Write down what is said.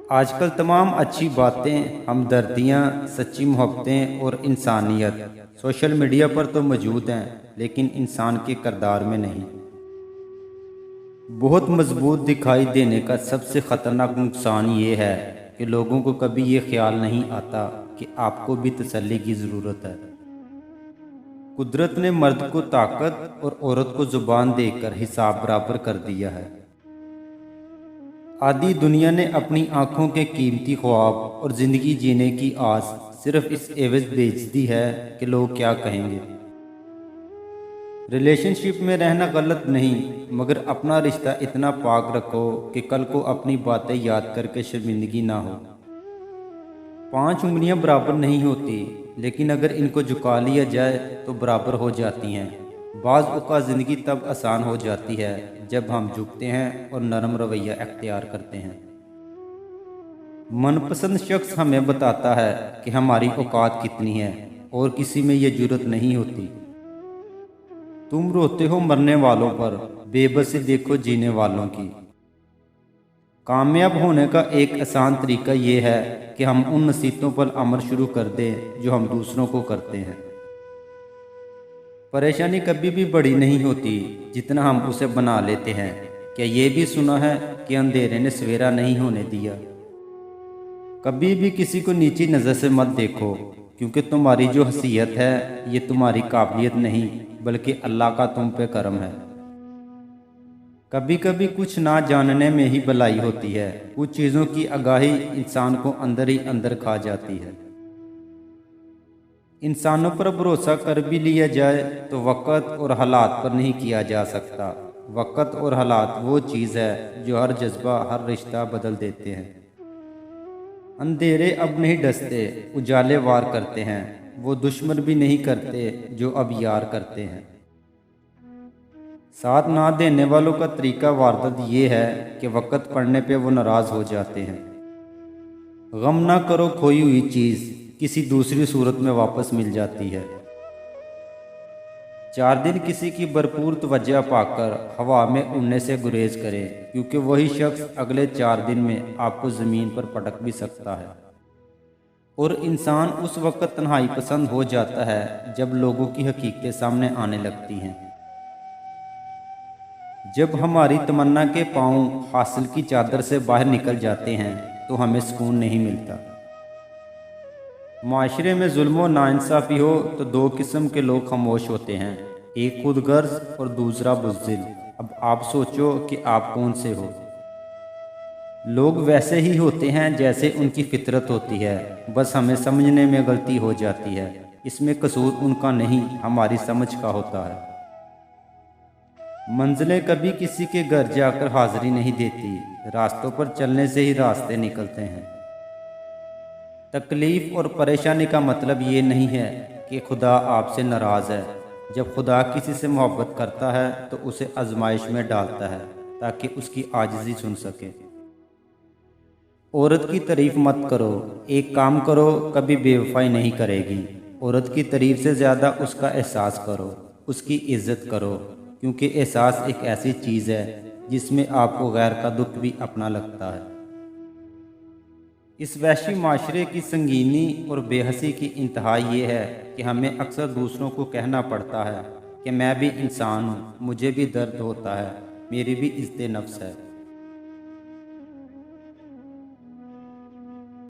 آج کل تمام اچھی باتیں، ہمدردیاں، سچی محبتیں اور انسانیت سوشل میڈیا پر تو موجود ہیں، لیکن انسان کے کردار میں نہیں۔ بہت مضبوط دکھائی دینے کا سب سے خطرناک نقصان یہ ہے کہ لوگوں کو کبھی یہ خیال نہیں آتا کہ آپ کو بھی تسلی کی ضرورت ہے۔ قدرت نے مرد کو طاقت اور عورت کو زبان دے کر حساب برابر کر دیا ہے۔ آدھی دنیا نے اپنی آنکھوں کے قیمتی خواب اور زندگی جینے کی آس صرف اس عوض بیچ دی ہے کہ لوگ کیا کہیں گے۔ ریلیشن شپ میں رہنا غلط نہیں، مگر اپنا رشتہ اتنا پاک رکھو کہ کل کو اپنی باتیں یاد کر کے شرمندگی نہ ہو۔ 5 انگلیاں برابر نہیں ہوتی، لیکن اگر ان کو جھکا لیا جائے تو برابر ہو جاتی ہیں۔ بعض اوقات زندگی تب آسان ہو جاتی ہے جب ہم جھکتے ہیں اور نرم رویہ اختیار کرتے ہیں۔ من پسند شخص ہمیں بتاتا ہے کہ ہماری اوقات کتنی ہے، اور کسی میں یہ جرات نہیں ہوتی۔ تم روتے ہو مرنے والوں پر، بے بسی دیکھو جینے والوں کی۔ کامیاب ہونے کا ایک آسان طریقہ یہ ہے کہ ہم ان نصیحتوں پر عمل شروع کر دیں جو ہم دوسروں کو کرتے ہیں۔ پریشانی کبھی بھی بڑی نہیں ہوتی جتنا ہم اسے بنا لیتے ہیں۔ کیا یہ بھی سنا ہے کہ اندھیرے نے سویرا نہیں ہونے دیا؟ کبھی بھی کسی کو نیچی نظر سے مت دیکھو، کیونکہ تمہاری جو حیثیت ہے یہ تمہاری قابلیت نہیں بلکہ اللہ کا تم پہ کرم ہے۔ کبھی کبھی کچھ نہ جاننے میں ہی بھلائی ہوتی ہے۔ کچھ چیزوں کی آگاہی انسان کو اندر ہی اندر کھا جاتی ہے۔ انسانوں پر بھروسہ کر بھی لیا جائے تو وقت اور حالات پر نہیں کیا جا سکتا۔ وقت اور حالات وہ چیز ہے جو ہر جذبہ، ہر رشتہ بدل دیتے ہیں۔ اندھیرے اب نہیں ڈستے، اجالے وار کرتے ہیں۔ وہ دشمن بھی نہیں کرتے جو اب یار کرتے ہیں۔ ساتھ نہ دینے والوں کا طریقہ واردات یہ ہے کہ وقت پڑنے پہ وہ ناراض ہو جاتے ہیں۔ غم نہ کرو، کھوئی ہوئی چیز کسی دوسری صورت میں واپس مل جاتی ہے۔ 4 دن کسی کی بھرپور توجہ پا کر ہوا میں اڑنے سے گریز کریں، کیونکہ وہی شخص اگلے 4 دن میں آپ کو زمین پر پٹک بھی سکتا ہے۔ اور انسان اس وقت تنہائی پسند ہو جاتا ہے جب لوگوں کی حقیقتیں سامنے آنے لگتی ہیں۔ جب ہماری تمنا کے پاؤں حاصل کی چادر سے باہر نکل جاتے ہیں تو ہمیں سکون نہیں ملتا۔ معاشرے میں ظلم و ناانصافی ہو تو 2 قسم کے لوگ خاموش ہوتے ہیں، ایک خود غرض اور دوسرا بزدل۔ اب آپ سوچو کہ آپ کون سے ہو؟ لوگ ویسے ہی ہوتے ہیں جیسے ان کی فطرت ہوتی ہے، بس ہمیں سمجھنے میں غلطی ہو جاتی ہے۔ اس میں قصور ان کا نہیں، ہماری سمجھ کا ہوتا ہے۔ منزلیں کبھی کسی کے گھر جا کر حاضری نہیں دیتی، راستوں پر چلنے سے ہی راستے نکلتے ہیں۔ تکلیف اور پریشانی کا مطلب یہ نہیں ہے کہ خدا آپ سے ناراض ہے۔ جب خدا کسی سے محبت کرتا ہے تو اسے آزمائش میں ڈالتا ہے تاکہ اس کی عاجزی سن سکے۔ عورت کی تعریف مت کرو، ایک کام کرو، کبھی بے وفائی نہیں کرے گی۔ عورت کی تعریف سے زیادہ اس کا احساس کرو، اس کی عزت کرو، کیونکہ احساس ایک ایسی چیز ہے جس میں آپ کو غیر کا دکھ بھی اپنا لگتا ہے۔ اس وحشی معاشرے کی سنگینی اور بے حسی کی انتہا یہ ہے کہ ہمیں اکثر دوسروں کو کہنا پڑتا ہے کہ میں بھی انسان ہوں، مجھے بھی درد ہوتا ہے، میری بھی عزت نفس ہے۔